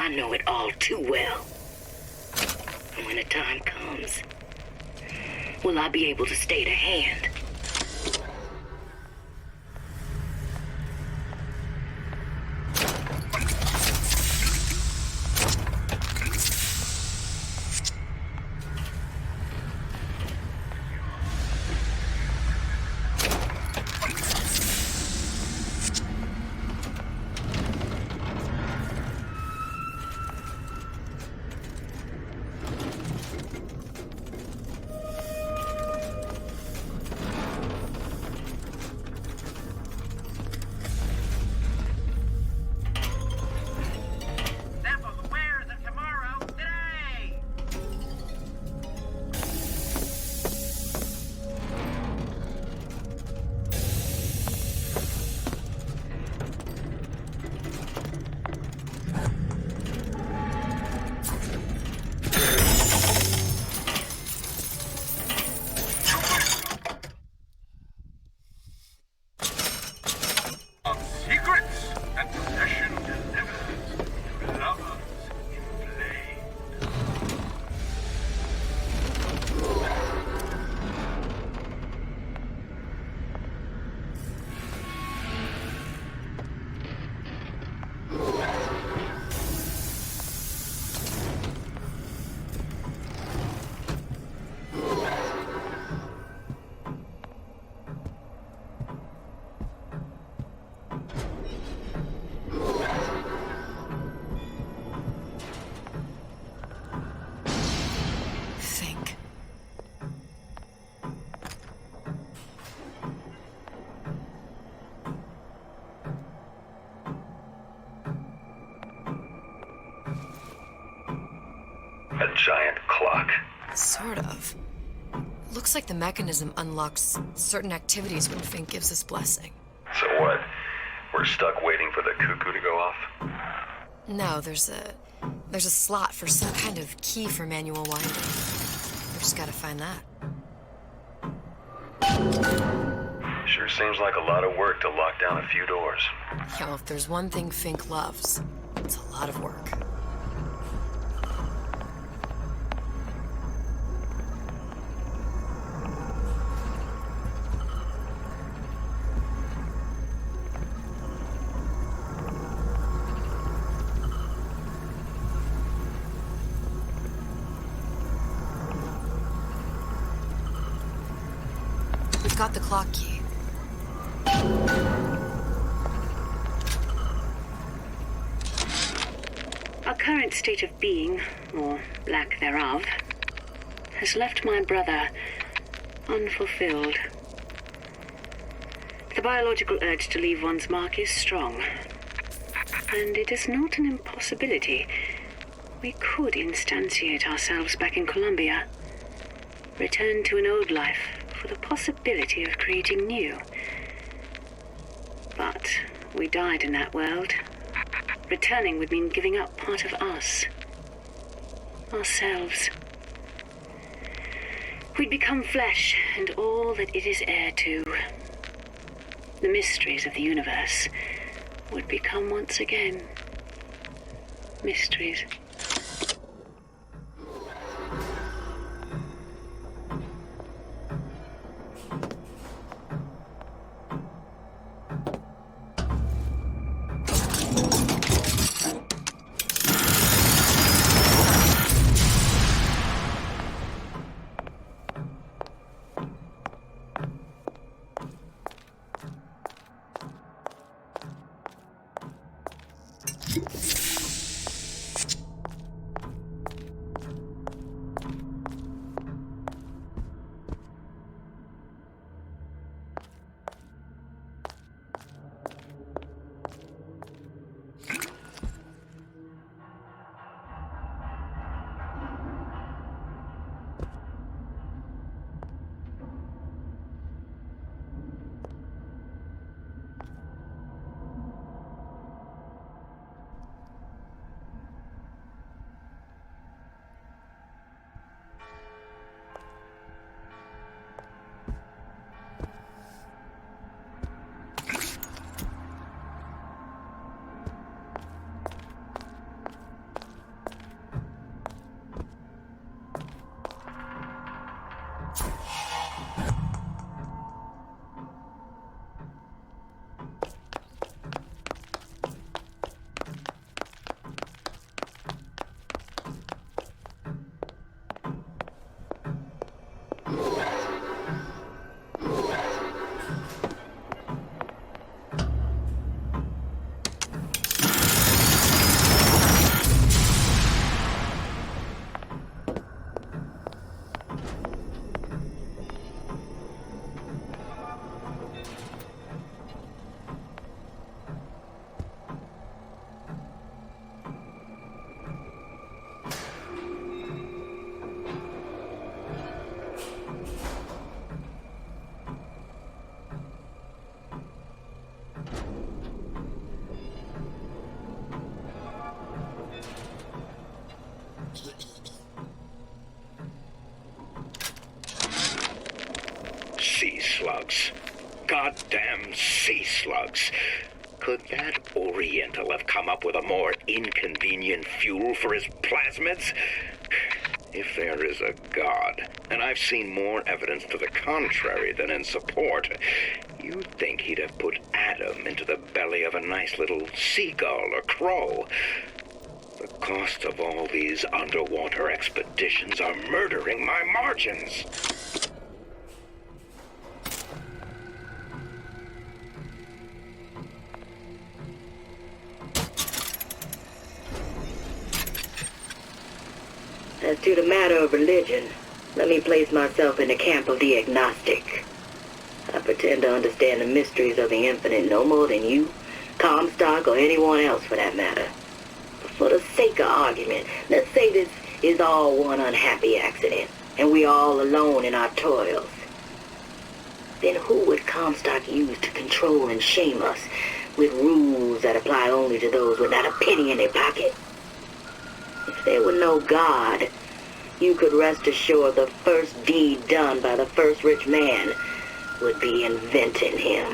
I know it all too well. And when the time comes, will I be able to stay to hand? A giant clock. Sort of. Looks like the mechanism unlocks certain activities when Fink gives his blessing. So what? We're stuck waiting for the cuckoo to go off? No, there's a slot for some kind of key for manual winding. We just gotta find that. Sure seems like a lot of work to lock down a few doors. Yeah, well, if there's one thing Fink loves, it's a lot of work. We've got the clock key. Our current state of being, or lack thereof, has left my brother unfulfilled. The biological urge to leave one's mark is strong, and it is not an impossibility. We could instantiate ourselves back in Columbia, return to an old life for the possibility of creating new. But we died in that world. Returning would mean giving up part of us. Ourselves. We'd become flesh and all that it is heir to. The mysteries of the universe would become once again mysteries. slugs. Goddamn sea slugs. Could that Oriental have come up with a more inconvenient fuel for his plasmids? If there is a God, and I've seen more evidence to the contrary than in support, you'd think he'd have put Adam into the belly of a nice little seagull or crow. The cost of all these underwater expeditions are murdering my margins. As to the matter of religion, let me place myself in the camp of the agnostic. I pretend to understand the mysteries of the infinite no more than you, Comstock, or anyone else for that matter. But for the sake of argument, let's say this is all one unhappy accident, and we're all alone in our toils. Then who would Comstock use to control and shame us with rules that apply only to those with not a penny in their pocket? If there were no God, you could rest assured the first deed done by the first rich man would be inventing him.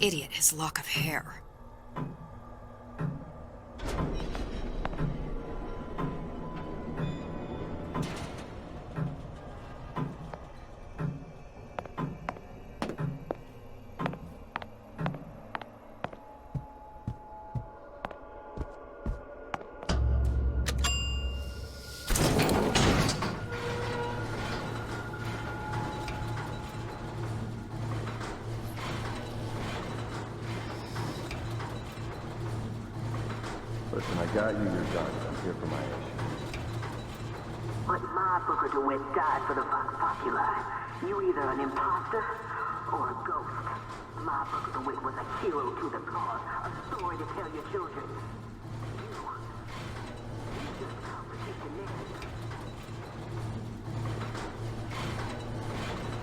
Idiot, his lock of hair. Listen, I got you your guns. I'm here for my issue. But my Booker DeWitt died for the Vox Populi. You either an imposter or a ghost. My Booker DeWitt was a hero to the cause, a story to tell your children. You just competition there.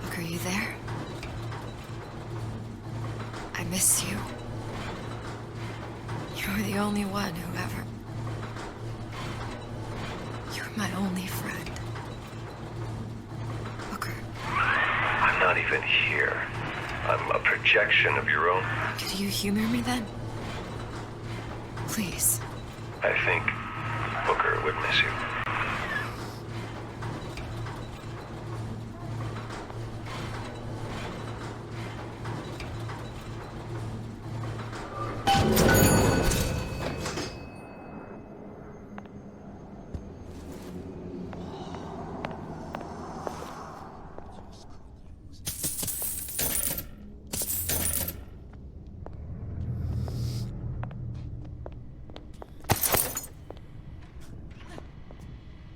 Look, are you there? I miss you. You're the only one who ever... You're my only friend. Booker. I'm not even here. I'm a projection of your own. Could you humor me then? Please. I think Booker would miss you.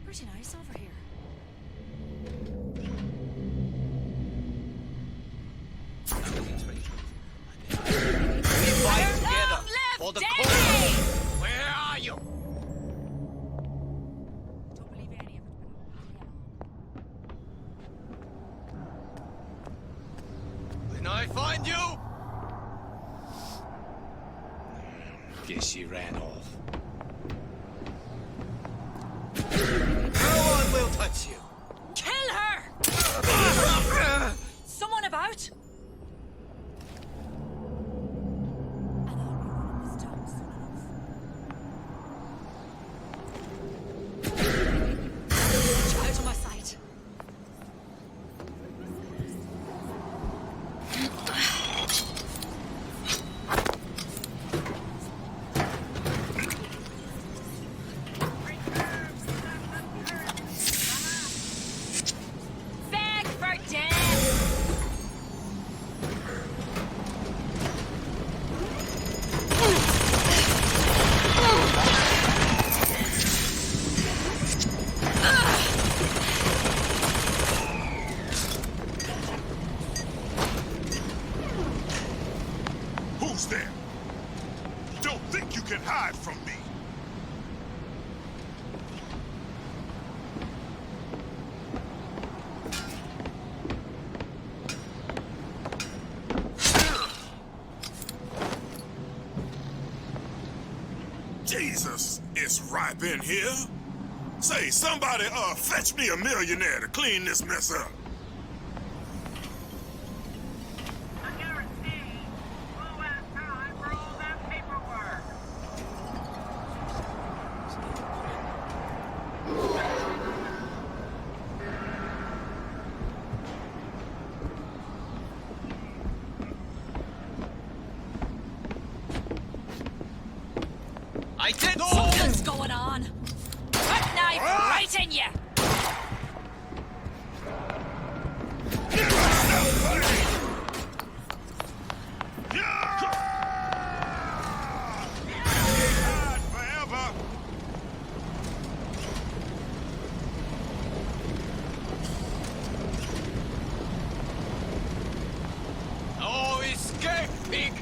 Pretty nice over here. Fight together for the cause. Where are you? Don't believe any of it. When I find you? Guess she ran off. No one will touch you. Kill her! Someone about? Out of my sight. Jesus, it's ripe in here. Say, somebody, fetch me a millionaire to clean this mess up. I did. No! Something's going on. That knife right in you. Forever. No escape, pig.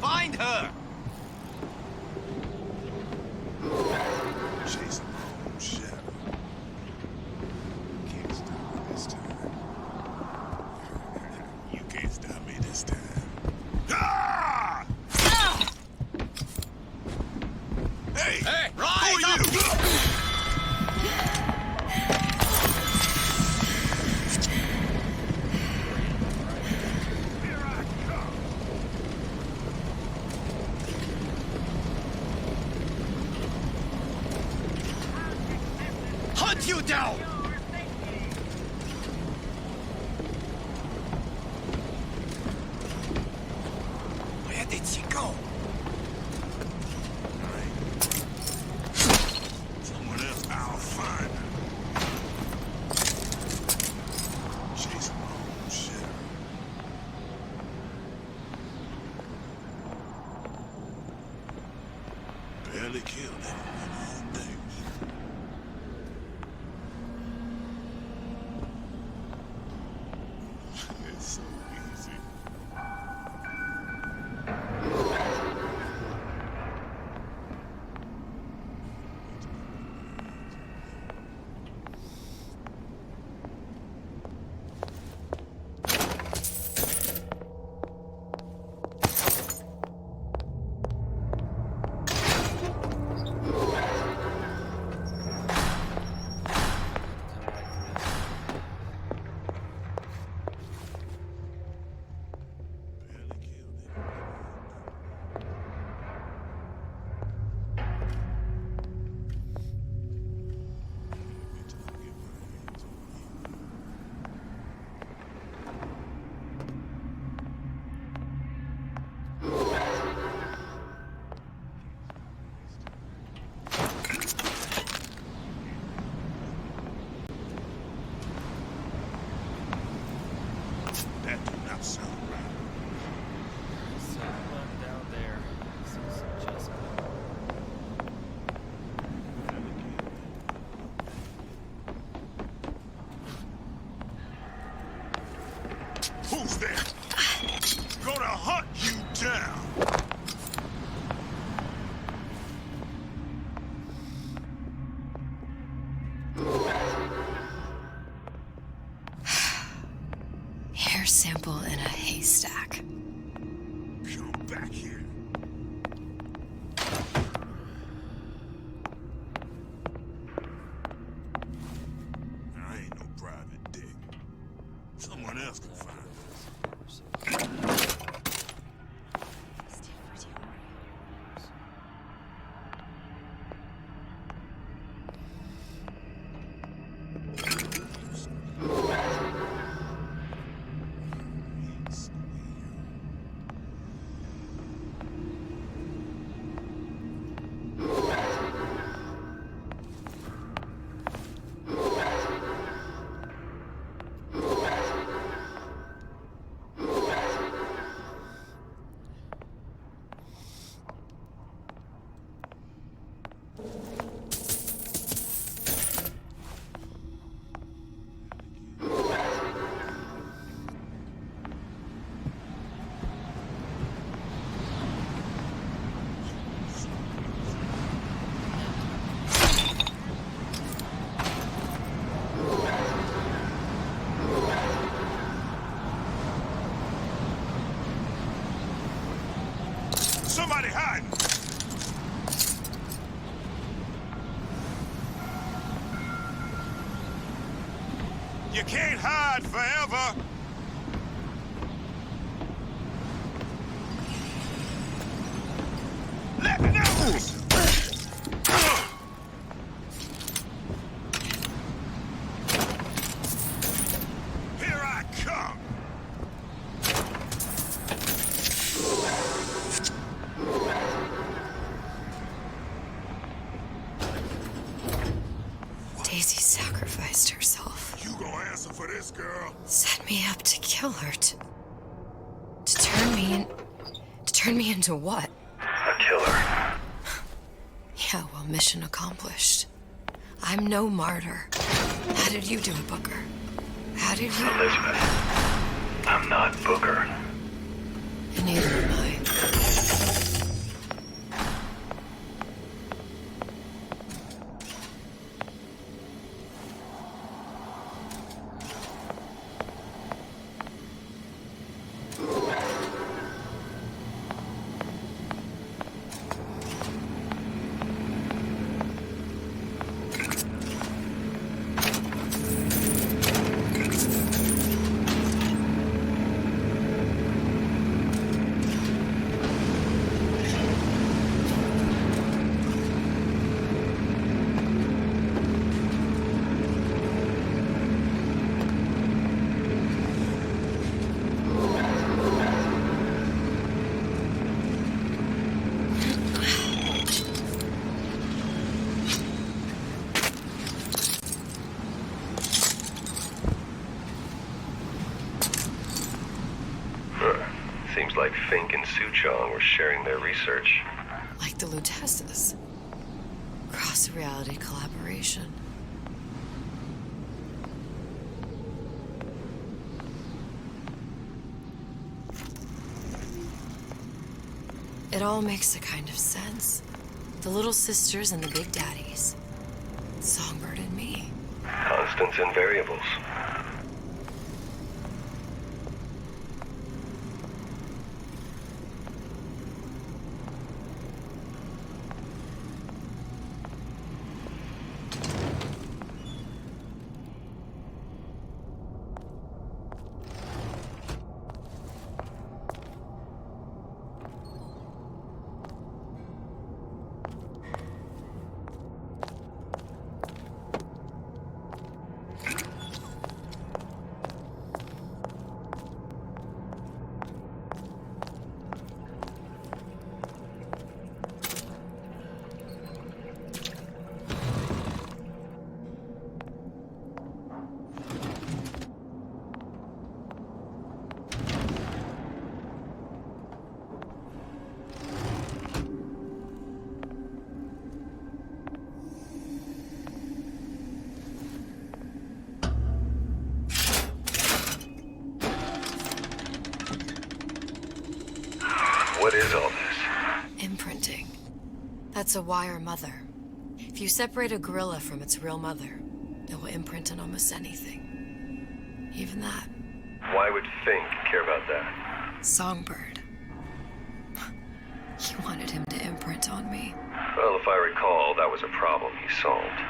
Find her. Chasing my own shadow. Can't stop me this time. You can't stop me this time. Ah! Hey! Hey, Who rise are up. you? Here I come. Hunt you down. Where did she go? Someone else, I'll find her. Chasing my own shadow. Barely killed anyone all day. It's so easy. Barely killed anyone. Wait till I get my hands on you. That do not sound right. Someone down there. This is Jessica. Who's there? Gonna hunt you down. Hair sample in a haystack. Come back here. I ain't no private dick. Someone else can find this. Somebody hiding! You can't hide forever! Let me know! Here I come! Daisy sacrificed herself. You gonna answer for this, girl? Set me up to kill her. To turn me into what? A killer. Yeah, well, mission accomplished. I'm no martyr. How did you do it, Booker? How did you... Elizabeth, I'm not Booker. And neither am I. Seems like Fink and Suchong were sharing their research. Like the Lutesses. Cross-reality collaboration. It all makes a kind of sense. The little sisters and the big daddies. Songbird and me. Constants and variables. What is all this? Imprinting. That's a wire mother. If you separate a gorilla from its real mother, it will imprint on almost anything. Even that. Why would Fink care about that? Songbird. He wanted him to imprint on me. Well, if I recall, that was a problem he solved.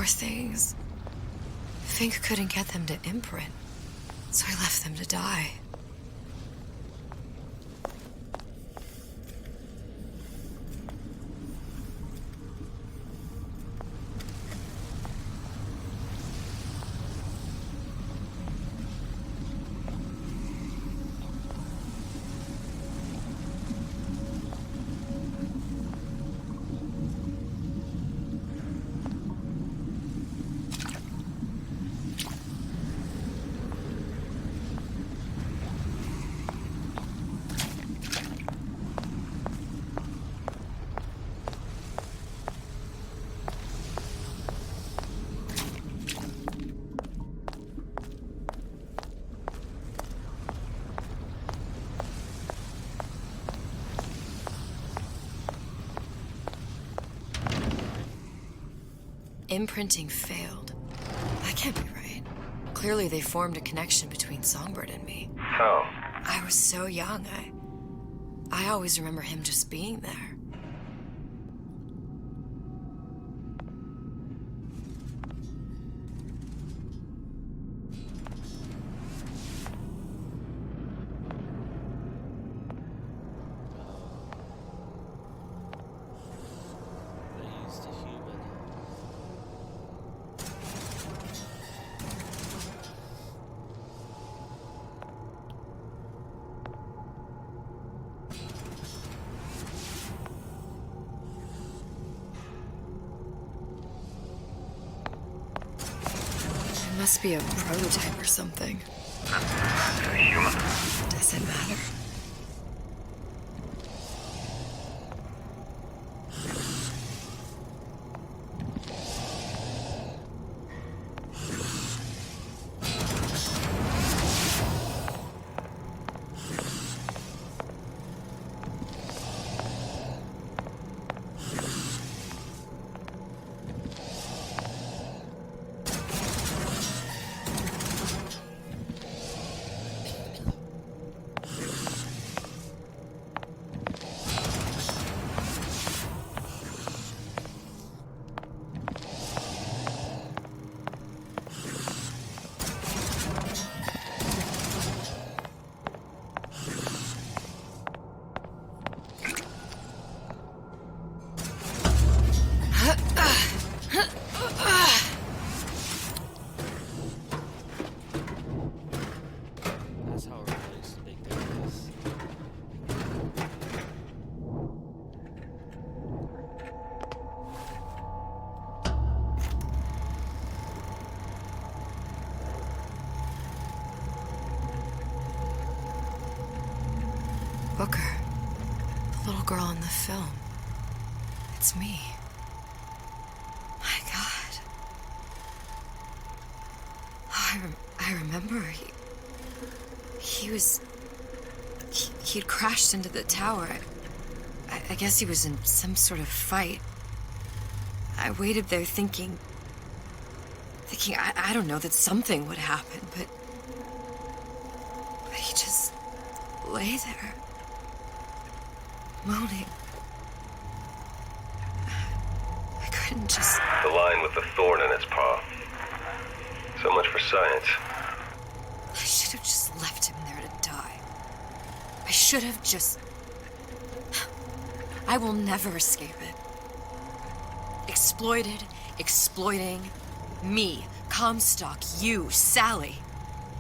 Poor things. Fink couldn't get them to imprint, so I left them to die. Imprinting failed. That can't be right. Clearly they formed a connection between Songbird and me. How? I was so young, I always remember him just being there. They used a human. It must be a prototype or something. A human. Does it matter? That's how it replaced Big Daddies. Booker. The little girl in the film. It's me. My God. I remember he'd crashed into the tower. I guess he was in some sort of fight. I waited there thinking I don't know, that something would happen, but he just lay there, moaning. I couldn't just... The line with the thorn in its paw. So much for science. I should have just left him there to die. I should have just... I will never escape it. Exploited, exploiting, me, Comstock, you, Sally.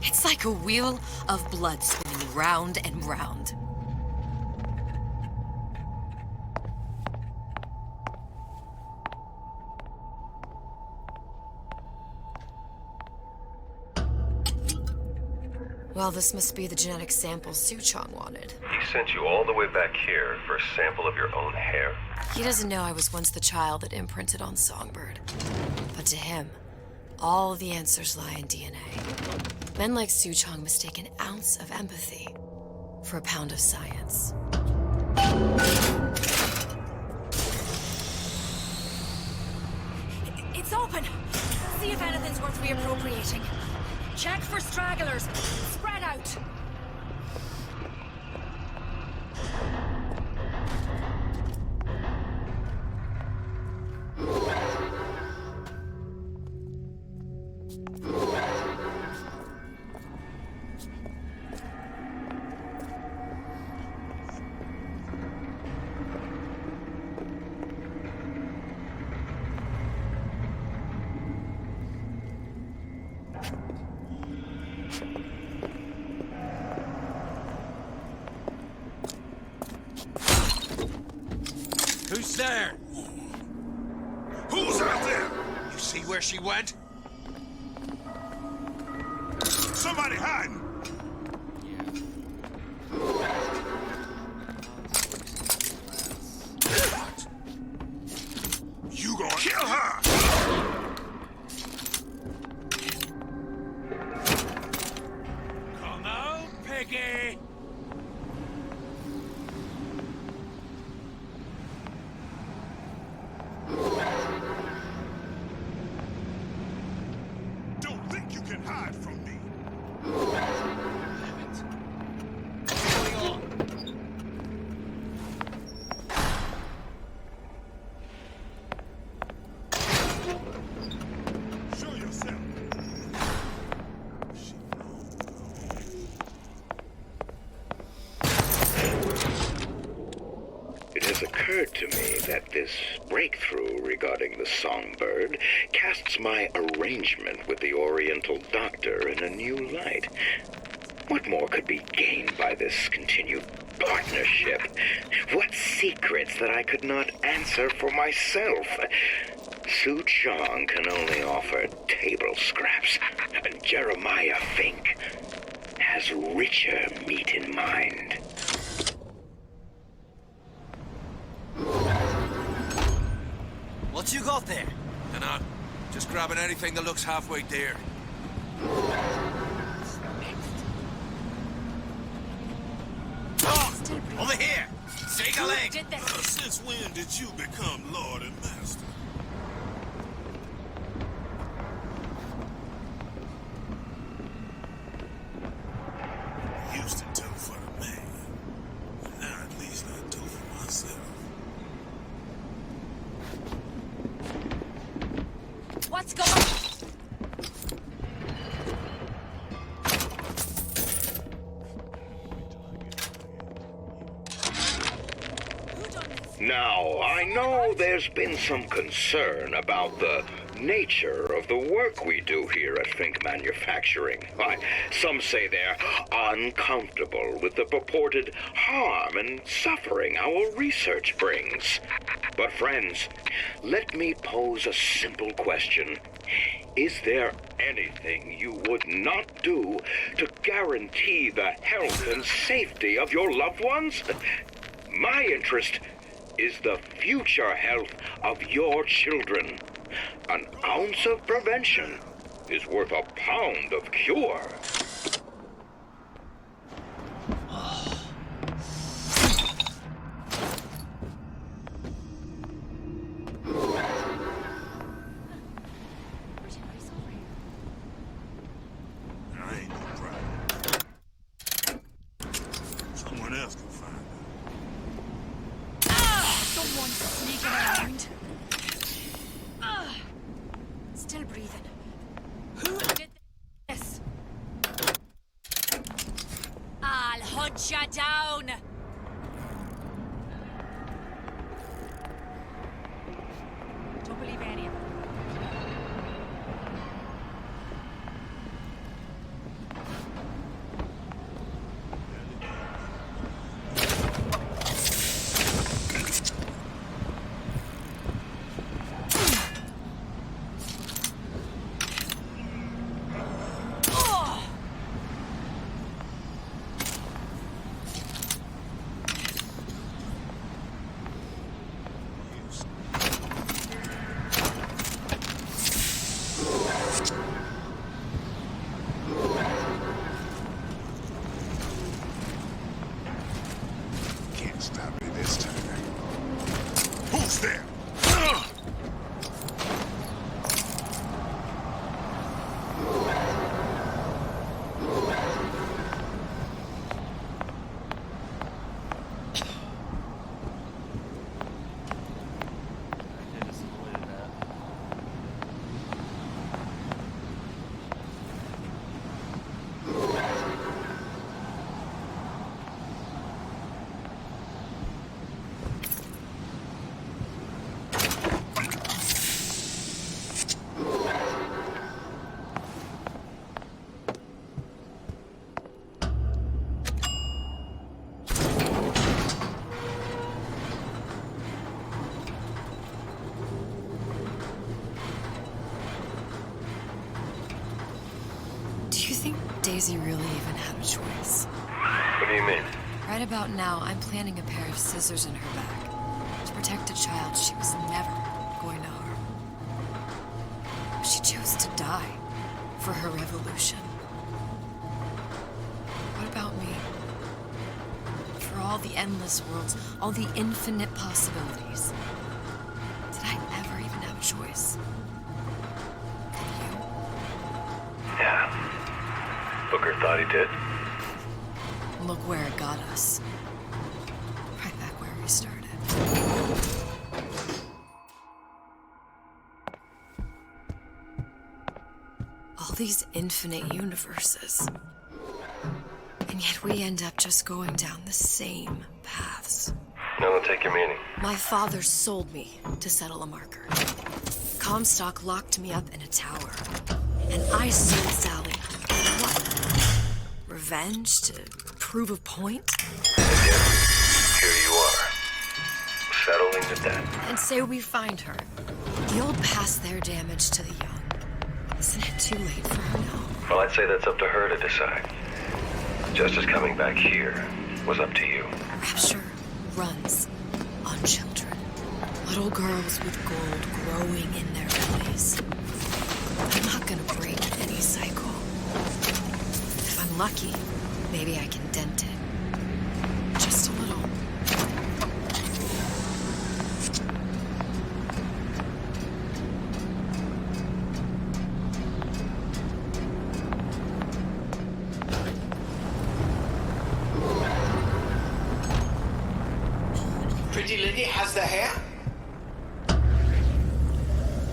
It's like a wheel of blood spinning round and round. Well, this must be the genetic sample Suchong wanted. He sent you all the way back here for a sample of your own hair? He doesn't know I was once the child that imprinted on Songbird. But to him, all the answers lie in DNA. Men like Suchong mistake an ounce of empathy for a pound of science. It's open. See if anything's worth reappropriating. Check for stragglers. Spread out. Who's there? Who's out there? You see where she went? Somebody hiding. What? You gonna kill her? Come out, Piggy! Don't think you can hide from me. Show yourself. It has occurred to me that this breakthrough regarding the songbird casts my arrangement with the Oriental Doctor in a new light. What more could be gained by this continued partnership? What secrets that I could not answer for myself? Su Chong can only offer table scraps, and Jeremiah Fink has richer meat in mind. What you got there? Dunno. Just grabbing anything that looks halfway there. Over here! Take a leg! Did this? Since when did you become Lord and Master? Used to do for the man. Now at least I do for myself. What's going on? Who done this? Now, I know there's been some concern about the nature of the work we do here at Fink Manufacturing. Why, some say they're uncomfortable with the purported harm and suffering our research brings. But friends, let me pose a simple question. Is there anything you would not do to guarantee the health and safety of your loved ones? My interest is the future health of your children. An ounce of prevention is worth a pound of cure. I ain't no problem. Someone else can find her. Someone's sneaking around. Still breathing. Who did this? I'll hunt ya down. Don't believe any of it. Daisy really even have a choice? What do you mean? Right about now, I'm planting a pair of scissors in her back to protect a child she was never going to harm. She chose to die for her revolution. What about me? For all the endless worlds, all the infinite possibilities. Did I ever even have a choice? Did you? Yeah. Booker thought he did. Look where it got us. Right back where we started. All these infinite universes. And yet we end up just going down the same paths. No, don't take your meaning. My father sold me to settle a marker. Comstock locked me up in a tower. And I sold Sally. What? Revenge to prove a point? And yet, here you are. Settling the debt. And say we find her. The old pass their damage to the young. Isn't it too late for her now? Well, I'd say that's up to her to decide. Justice coming back here was up to you. Rapture runs on children. Little girls with gold growing in their bellies. I'm not gonna break any cycle. If I'm lucky, maybe I can dent it. Just a little. Pretty lady has the hair?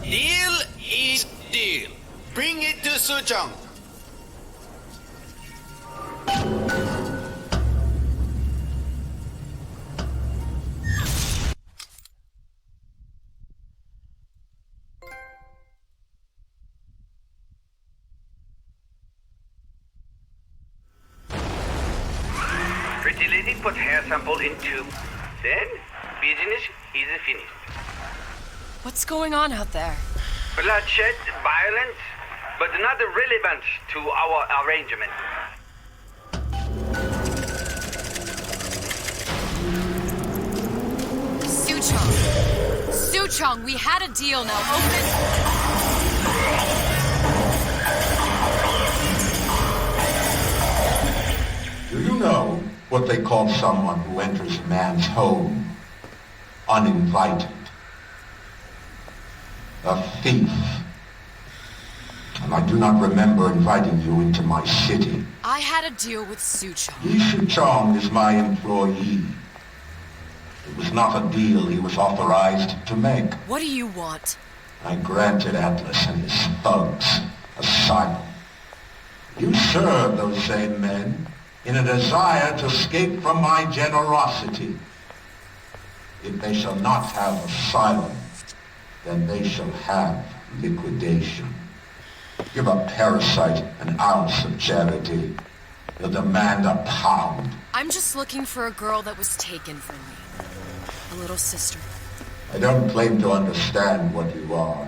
Deal is deal. Bring it to Suchong. Pretty lady put hair sample in tube. Then, business is finished. What's going on out there? Bloodshed, violence, but not relevant to our arrangement. Suchong! Suchong, we had a deal now. Open... Do you know what they call someone who enters a man's home uninvited? A thief. And I do not remember inviting you into my city. I had a deal with Suchong. Yi Chong is my employee. It was not a deal he was authorized to make. What do you want? I granted Atlas and his thugs asylum. You serve those same men in a desire to escape from my generosity. If they shall not have asylum, then they shall have liquidation. Give a parasite an ounce of charity. He'll demand a pound. I'm just looking for a girl that was taken from me. A little sister. I don't claim to understand what you are.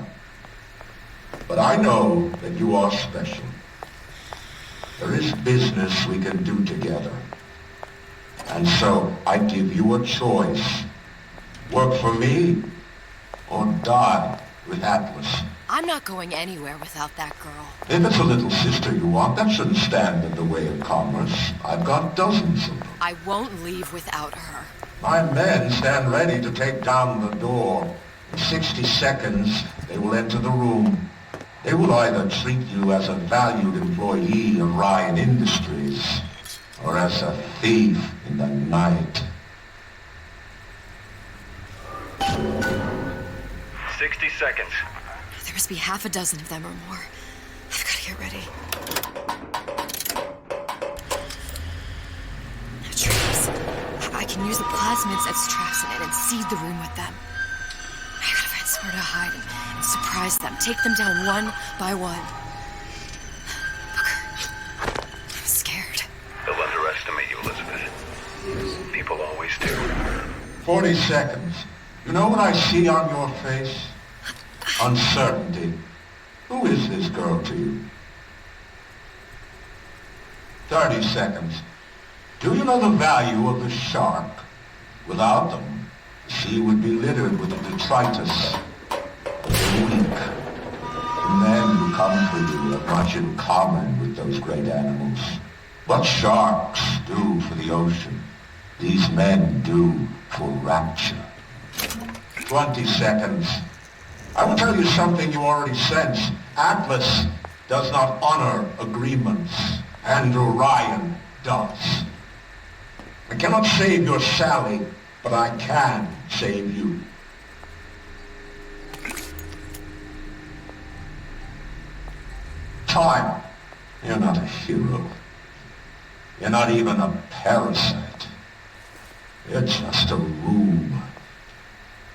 But I know that you are special. There is business we can do together. And so I give you a choice. Work for me or die with Atlas. I'm not going anywhere without that girl. If it's a little sister you want, that shouldn't stand in the way of commerce. I've got dozens of them. I won't leave without her. My men stand ready to take down the door. In 60 seconds, they will enter the room. They will either treat you as a valued employee of Ryan Industries or as a thief in the night. 60 seconds. There must be half a dozen of them or more. I've got to get ready. Trees. I can use the plasmids as traps in it and seed the room with them. I gotta find somewhere to hide and surprise them. Take them down one by one. Booker, I'm scared. They'll underestimate you, Elizabeth. People always do. 40 seconds. You know what I see on your face? Uncertainty. Who is this girl to you? 30 seconds. Do you know the value of the shark? Without them, the sea would be littered with the detritus, the weak. The men who come for you have much in common with those great animals. What sharks do for the ocean, these men do for rapture. 20 seconds. I will tell you something you already sense. Atlas does not honor agreements, and Orion does. I cannot save your Sally, but I can save you. Time. You're not a hero. You're not even a parasite. You're just a room.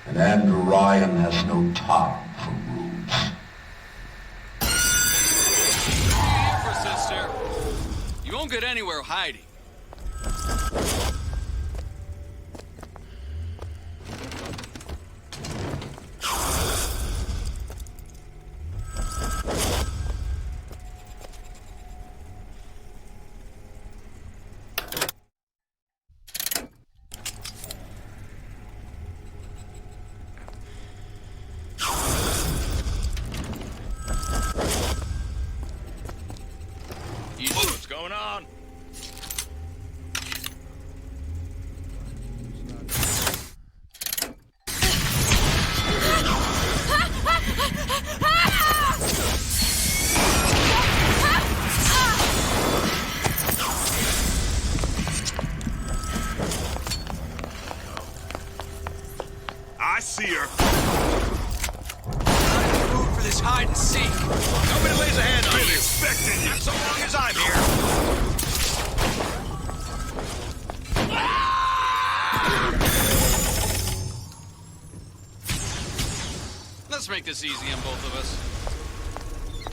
And Andrew Ryan has no time for rooms. Careful, sister. You won't get anywhere hiding. What's going on? I see her. Move for this hide and seek. Nobody lays a hand on you. Expecting you. Not so long as I'm here. Let's make this easy on both of us.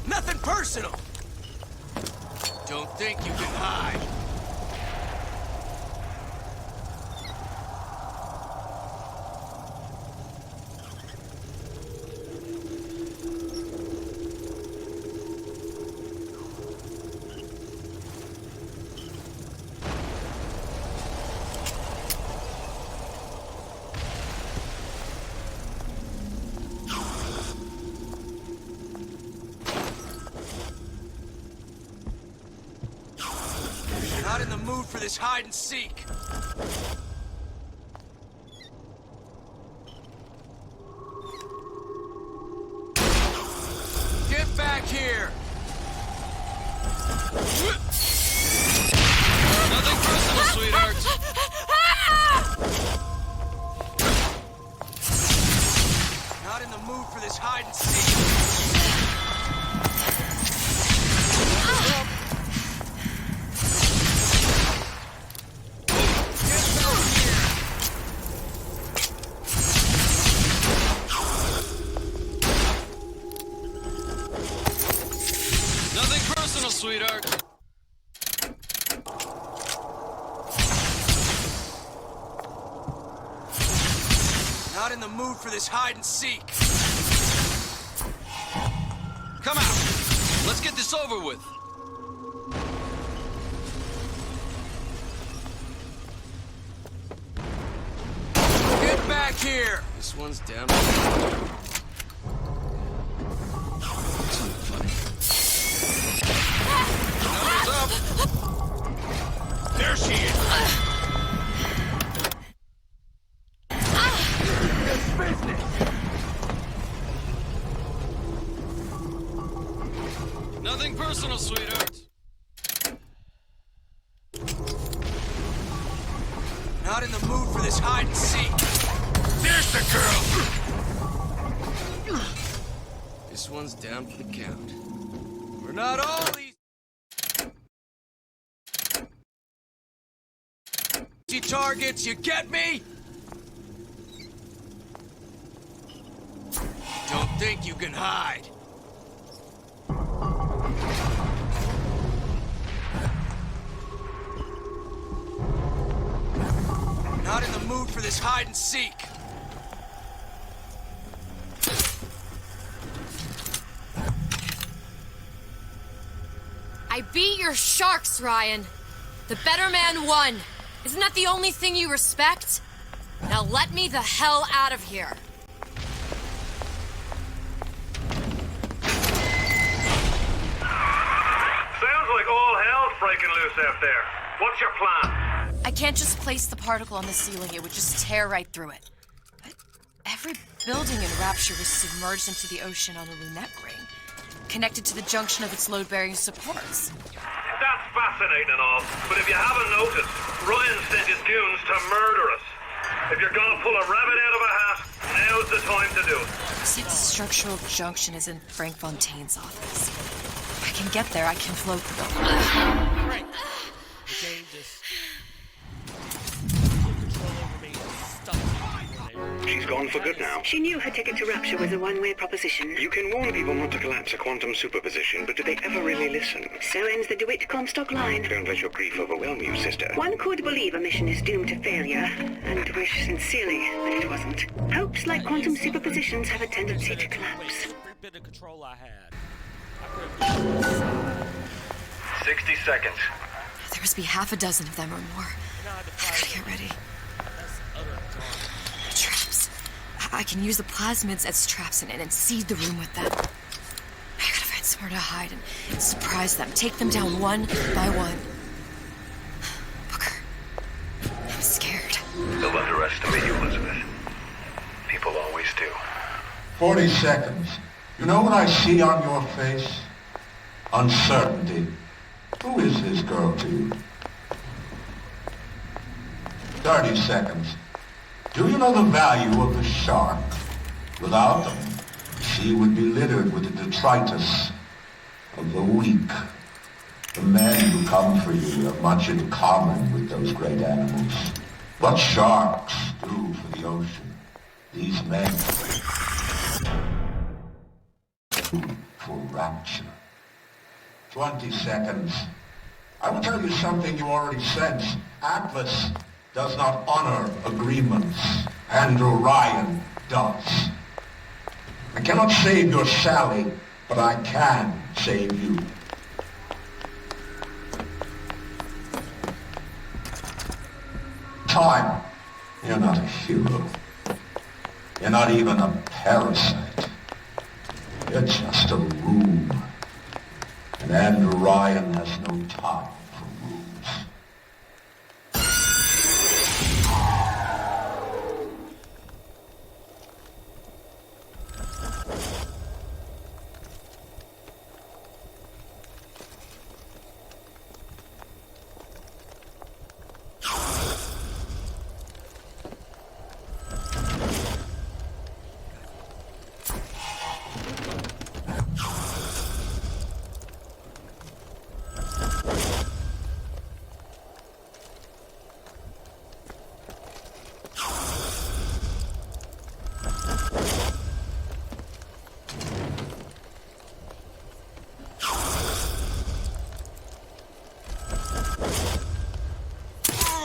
Nothing personal. Don't think you can hide. Not in the mood for this hide and seek. Get back here! Nothing personal, sweetheart. Not in the mood for this hide and seek. Nothing personal, sweetheart. Not in the mood for this hide and seek. Come out. Let's get this over with. Get back here! This one's down. Numbers up! There she is! Nothing personal, sweetheart. Not in the mood for this hide and seek. There's the girl! This one's down for the count. We're not all these easy targets, you get me? Don't think you can hide. Not in the mood for this hide and seek. I beat your sharks, Ryan. The better man won. Isn't that the only thing you respect? Now let me the hell out of here. Sounds like all hell's breaking loose out there. What's your plan? I can't just place the particle on the ceiling. It would just tear right through it. But every building in Rapture was submerged into the ocean on a lunette ring, connected to the junction of its load-bearing supports. That's fascinating and all, but if you haven't noticed, Ryan sent his goons to murder us. If you're gonna pull a rabbit out of a hat, now's the time to do it. Looks like the structural junction is in Frank Fontaine's office. If I can get there, I can float the building. Great. The game just... Full control over me. Stop. She's gone for good now. She knew her ticket to Rapture was a one-way proposition. You can warn people not to collapse a quantum superposition, but do they ever really listen? So ends the DeWitt Comstock line. Don't let your grief overwhelm you, sister. One could believe a mission is doomed to failure, and wish sincerely that it wasn't. Hopes like quantum superpositions have a tendency to collapse. Every bit of control I had. I could have 60 seconds. There must be half a dozen of them or more. I gotta get ready. That's utter garbage. Traps. I can use the plasmids as traps and seed the room with them. I gotta find somewhere to hide and surprise them. Take them down one by one. Booker, I'm scared. They'll underestimate you, Elizabeth. People always do. 40 seconds. You know what I see on your face? Uncertainty. Who is this girl to you? 30 seconds. Do you know the value of the shark? Without them, the sea would be littered with the detritus of the weak. The men who come for you have much in common with those great animals. What sharks do for the ocean, these men do for Rapture. 20 seconds. I will tell you something you already sense. Atlas does not honor agreements. Andrew Ryan does. I cannot save your Sally, but I can save you. Time. You're not a hero. You're not even a parasite. You're just a room. And Andrew Ryan has no time for rooms.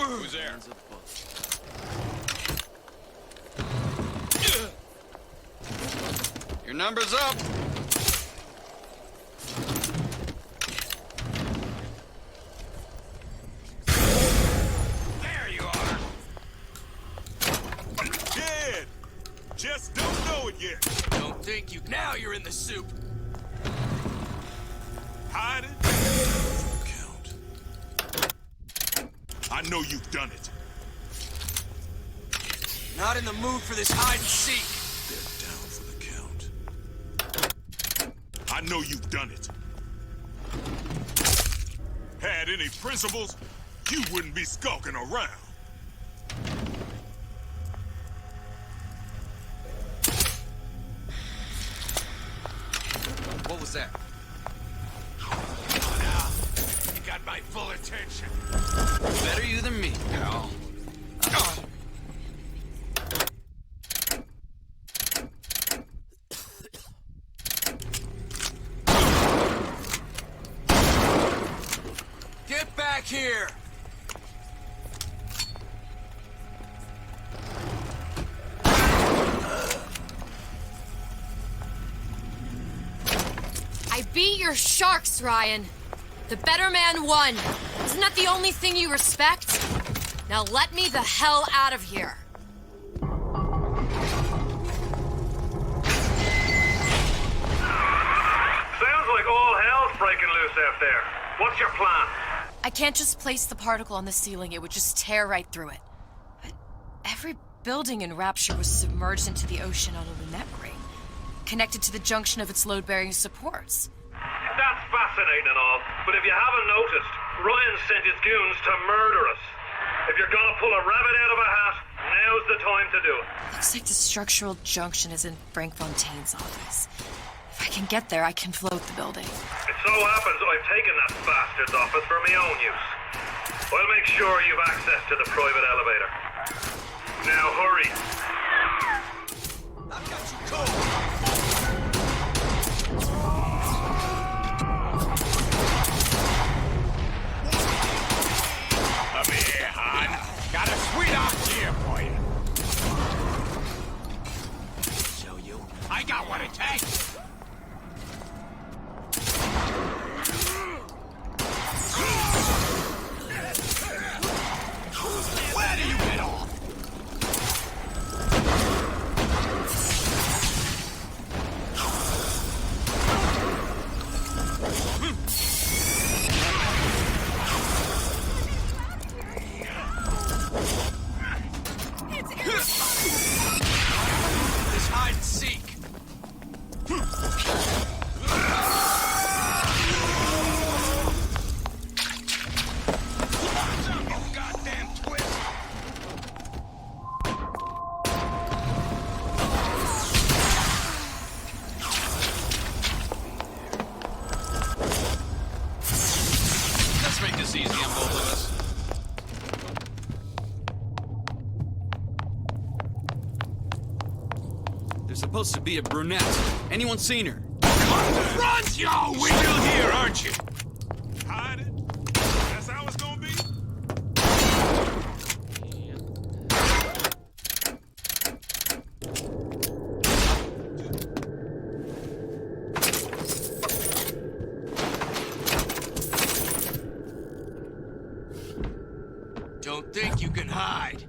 Who's there? Your number's up. There you are. Dead. Just don't know it yet. Don't think you. Now you're in the soup. Hide it. Count. I know you've done it. Not in the mood for this hide and seek. They're down for the count. I know you've done it. Had any principles, you wouldn't be skulking around. What was that? Now, you got my full attention. Better you than me, pal. Get back here! I beat your sharks, Ryan. The better man won. Isn't that the only thing you respect? Now let me the hell out of here. Sounds like all hell's breaking loose out there. What's your plan? I can't just place the particle on the ceiling. It would just tear right through it. But every building in Rapture was submerged into the ocean on a lunette ring, connected to the junction of its load-bearing supports. That's fascinating and all, but if you haven't noticed, Ryan sent his goons to murder us. If you're gonna pull a rabbit out of a hat, now's the time to do it. Looks like the structural junction is in Frank Fontaine's office. If I can get there, I can float the building. It so happens I've taken that bastard's office for my own use. I'll make sure you've access to the private elevator. Now hurry. I've got you covered. Come here, hon. Got a sweet idea for you. Show you. I got what it takes. Where do you get off? This hide and seek. Goddamn twist. Let's make this easy on both of us. There's supposed to be a brunette. Anyone seen her? Run, yo! We're still here, aren't you? Hide it? That's how it's gonna be? Don't think you can hide.